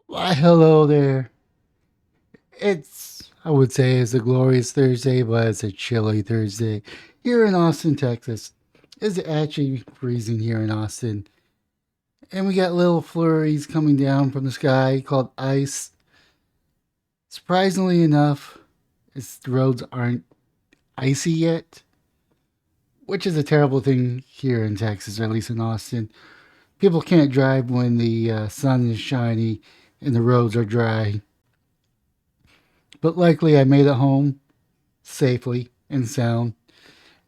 Why, hello there. I would say, it's a glorious Thursday, but it's a chilly Thursday here in Austin, Texas. It's actually freezing here in Austin. And we got little flurries coming down from the sky called ice. Surprisingly enough, the roads aren't icy yet, which is a terrible thing here in Texas, or at least in Austin. People can't drive when the sun is shiny and the roads are dry. But luckily, I made it home safely and sound,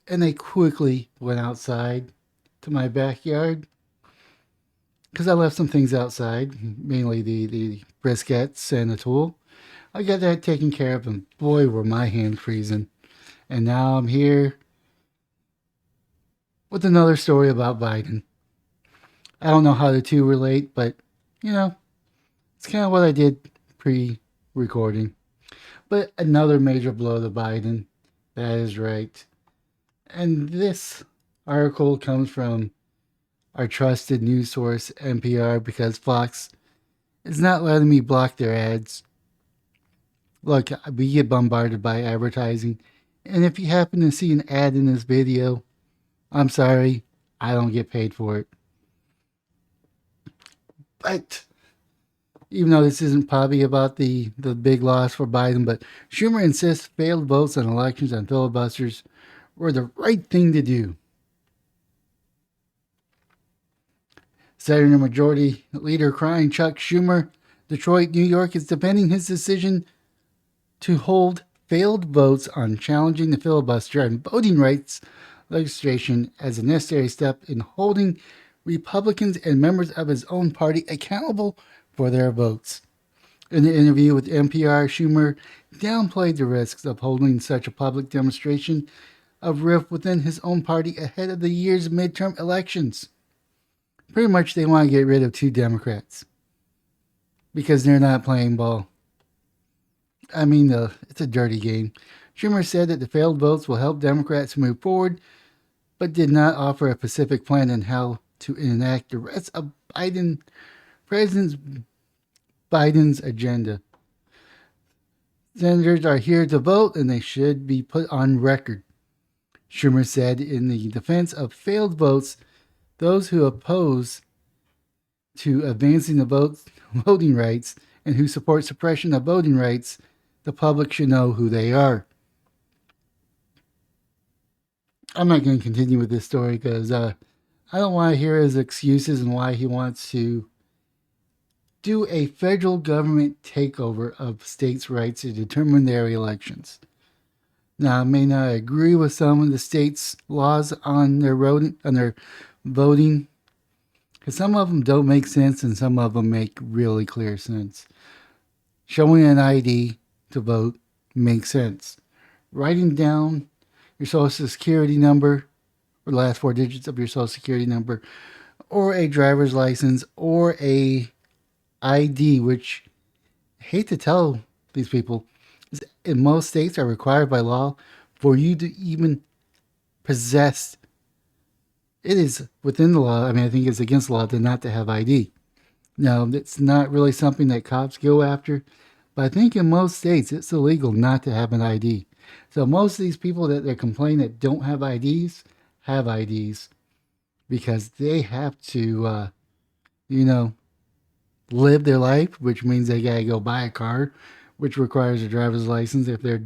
and I quickly went outside to my backyard because I left some things outside, mainly the briskets and the tool. I got that taken care of, and boy, were my hands freezing. And now I'm here with another story about Biden. I don't know how the two relate, but you know, it's kind of what I did pre recording. But another major blow to Biden. That is right. And this article comes from our trusted news source, NPR, because Fox is not letting me block their ads. Look, we get bombarded by advertising, and if you happen to see an ad in this video, I'm sorry, I don't get paid for it. But even though this isn't probably about the big loss for Biden, but Schumer insists failed votes on elections and filibusters were the right thing to do. Senator Majority Leader crying Chuck Schumer, Detroit, New York, is defending his decision to hold failed votes on challenging the filibuster and voting rights legislation as a necessary step in holding Republicans and members of his own party accountable for their votes. In an interview with NPR, Schumer downplayed the risks of holding such a public demonstration of rift within his own party ahead of the year's midterm elections. Pretty much, they want to get rid of two Democrats because they're not playing ball. I mean, it's a dirty game. Schumer said that the failed votes will help Democrats move forward, but did not offer a specific plan on how to enact the rest of President Biden's agenda. Senators are here to vote, and they should be put on record. Schumer said in the defense of failed votes, those who oppose to advancing the voting rights and who support suppression of voting rights, the public should know who they are. I'm not going to continue with this story because I don't want to hear his excuses and why he wants to do a federal government takeover of states' rights to determine their elections. Now, I may not agree with some of the states' laws on their voting, because some of them don't make sense and some of them make really clear sense. Showing an ID to vote makes sense. Writing down your social security number, or the last four digits of your social security number, or a driver's license, or a ID, which I hate to tell these people, in most states are required by law for you to even possess. It is within the law. I mean, I think it's against the law to not to have ID. Now, it's not really something that cops go after, but I think in most states it's illegal not to have an ID. So most of these people that they complain that don't have IDs because they have to, you know, live their life, which means they gotta go buy a car, which requires a driver's license. If they're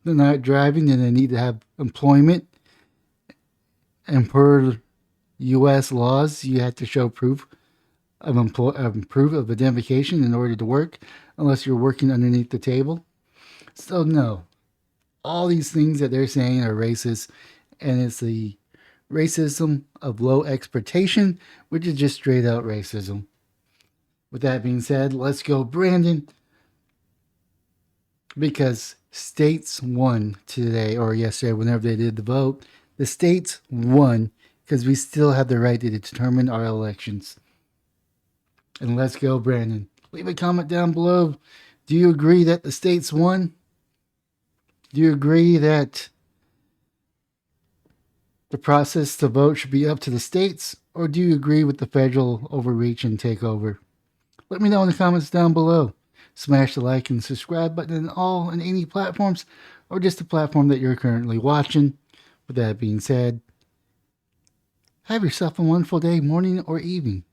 not driving, then they need to have employment. And per U.S. laws, you have to show proof of identification in order to work, unless you're working underneath the table. So no, all these things that they're saying are racist, and it's the racism of low expectation, which is just straight out racism. With that being said, let's go, Brandon, because states won today or yesterday, whenever they did the vote. The states won because we still have the right to determine our elections. And let's go, Brandon. Leave a comment down below. Do you agree that the states won? Do you agree that the process to vote should be up to the states? Or do you agree with the federal overreach and takeover? Let me know in the comments down below. Smash the like and subscribe button in all and any platforms, or just the platform that you're currently watching. With that being said, have yourself a wonderful day, morning, or evening.